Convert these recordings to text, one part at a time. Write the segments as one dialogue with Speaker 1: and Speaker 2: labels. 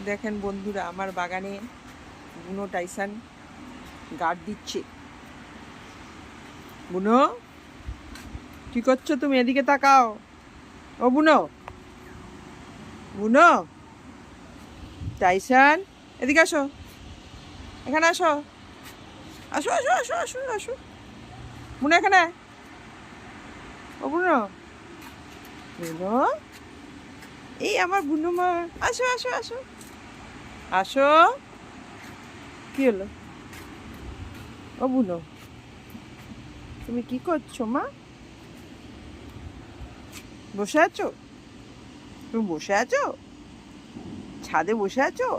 Speaker 1: দেখেন বন্ধুরা, আমার বাগানে বুনো টাইসান গার্ড দিচ্ছে। বুনো, কি করছো তুমি? এদিকে তাকাও। ও বুনো, বুনো টাইসান, এদিকে আসো, এখানে আসো, আসো আসো আসো আসো আসো। বুনো এখানে। ও বুনো, বুনো, এই আমার বুনো মা, আসো আসো আসো আসো। কি হলো? ও বুনো, তুমি কি করছো মা? বসে আছো? তুমি বসে আছো? ছাদে বসে আছো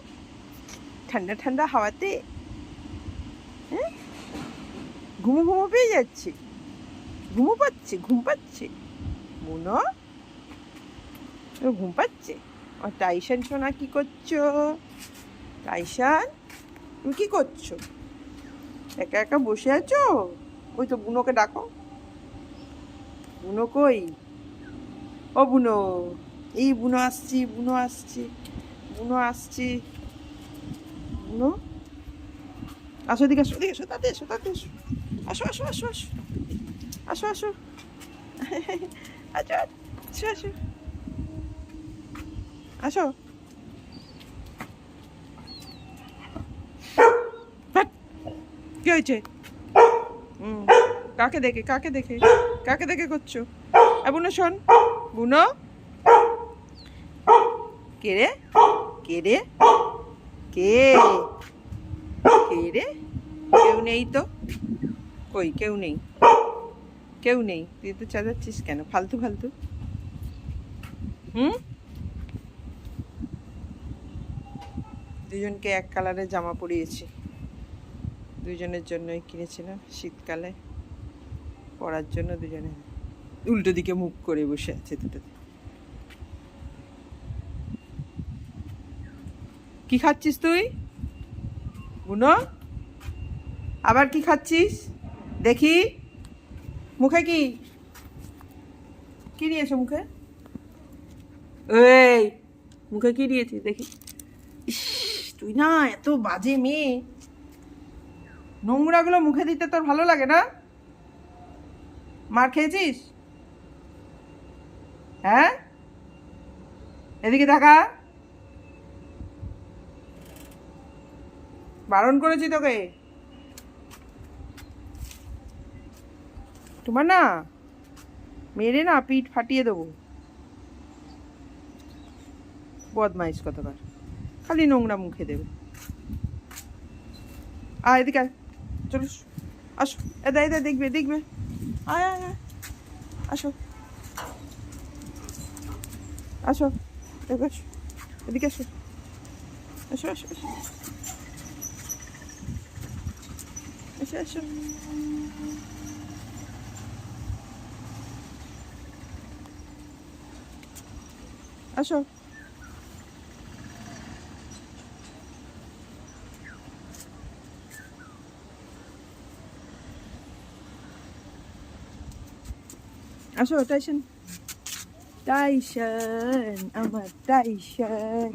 Speaker 1: ঠান্ডা ঠান্ডা হাওয়াতে? হ্যাঁ, ঘুমো ঘুমো পেয়ে যাচ্ছে, ঘুমো পাচ্ছে, ঘুম পাচ্ছে। বুনো, ঘুম পাচ্ছে। আর টাইসান সোনা কি করছো? টাইসান, তুমি কি করছো? একা একা বসে আছো? ওই তো বুনোকে ডাকো। বুনো কই? ও বুনো, এই বুনো আসছি, বুনো আসছি, বুনো আসছি। বুনো, আসো এদিকে, আসো এদিকে, এসো তাতে, এসো তাতে, এসো, আসো আসো আসো আসো আসো আসো আচ্ছা আসো আসো আসো। কি হয়েছে? কাকে দেখে, কাকে দেখে, কাকে দেখে করছো? বুনো শোন, বুনো, কে রে, কে রে, কে, কে রে? কেউ নেই তো। কই, কেউ নেই, কেউ নেই। তুই তো চাঁদাচ্ছিস কেন ফালতু ফালতু? দুজনকে এক কালারের জামা পরিয়েছি, দুজনের জন্যই কিনেছিলাম শীতকালে পরার জন্য। দুজনে উল্টো দিকে মুখ করে বসে আছে দুটোতে। কি খাচ্ছিস তুই বুনো? আবার কি খাচ্ছিস দেখি? মুখে কি, কি নিয়েছো মুখে? এই, মুখে কি নিয়েছিস দেখি? ইস, তুই না এত বাজে মেয়ে। নোংরাগুলো মুখে দিতে তোর ভালো লাগে না? মার খেয়েছিস? হ্যাঁ, এদিকে দেখা, বারণ করেছি তোকে। তোমার না মেরে না পিঠ ফাটিয়ে দেবো। বদমাইশ কতবার, খালি নোংরা মুখে দেবে। আয় এদিকে আয়, চলো আসো, এদা এদা দেখবে দেখবে, আয় আয় আয়, আসো আসো, এদিকে আসো, এদিকে আসো, আসো আসো আসো আসো। আসো, আসো টাইসন, টাইসন আমার টাইসন।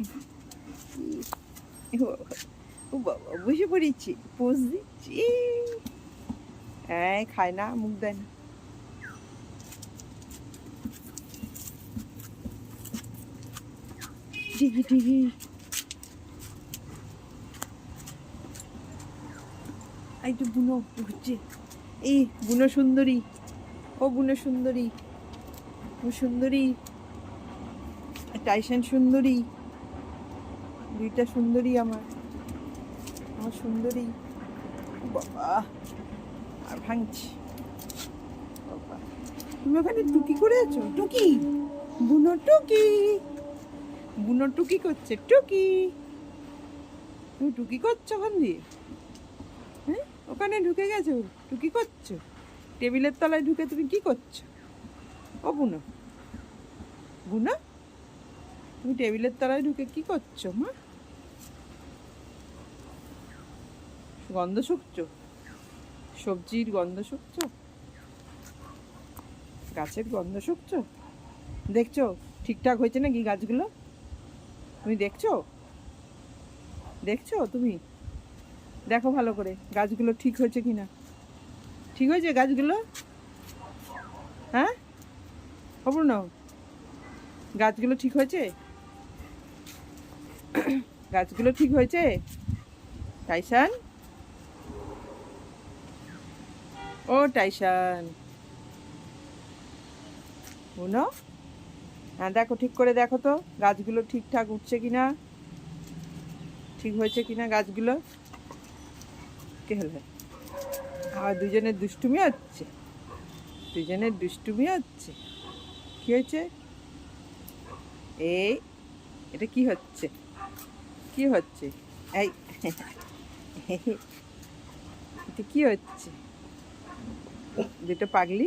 Speaker 1: ও বাবা, বসে পড়েছি, পোজ দিচ্ছি। হ্যাঁ, খায় না, মুখ দেয় না। টিকি টিকি, এই তো বুনো ঘুরছে। এই বুনো সুন্দরী, ও বুনো সুন্দরী, ও সুন্দরী, টাইসন সুন্দরী, দুইটা সুন্দরী আমার, আমার সুন্দরী। ও বাবা, আর ভাঙছি। বাবা, তুমি ওখানে টুকি করে আছো? টুকি, বুনো টুকি, বুনো টুকি করছে, টুকি। তুমি টুকি করছো ওখান দিয়ে? হ্যাঁ, ওখানে ঢুকে গেছো, টুকি করছো? টেবিলের তলায় ঢুকে তুমি কি করছো? ও বুনো, বুনো, তুমি টেবিলের তলায় ঢুকে কি করছো মা? গন্ধ শুকছো? সবজির গন্ধ শুকছো? গাছের গন্ধ শুকছো? দেখছো ঠিকঠাক হয়েছে নাকি গাছগুলো? তুমি দেখছো? দেখছো তুমি? দেখো ভালো করে গাছগুলো ঠিক হয়েছে কিনা। ঠিক হয়েছে গাছগুলো? হ্যাঁ অপূর্ণ, গাছগুলো ঠিক হয়েছে? গাছগুলো ঠিক হয়েছে? টাইসান, ও টাইসান, বুনো, হ্যাঁ দেখো ঠিক করে দেখো তো গাছগুলো ঠিকঠাক উঠছে কিনা, ঠিক হয়েছে কিনা গাছগুলো। কে হলো? আবার দুজনের দুষ্টুমি হচ্ছে, দুজনের দুষ্টুমি হচ্ছে। কি হয়েছে? এই, এটা কি হচ্ছে? কি হচ্ছে? এই এটা কি হচ্ছে? দুটো পাগলি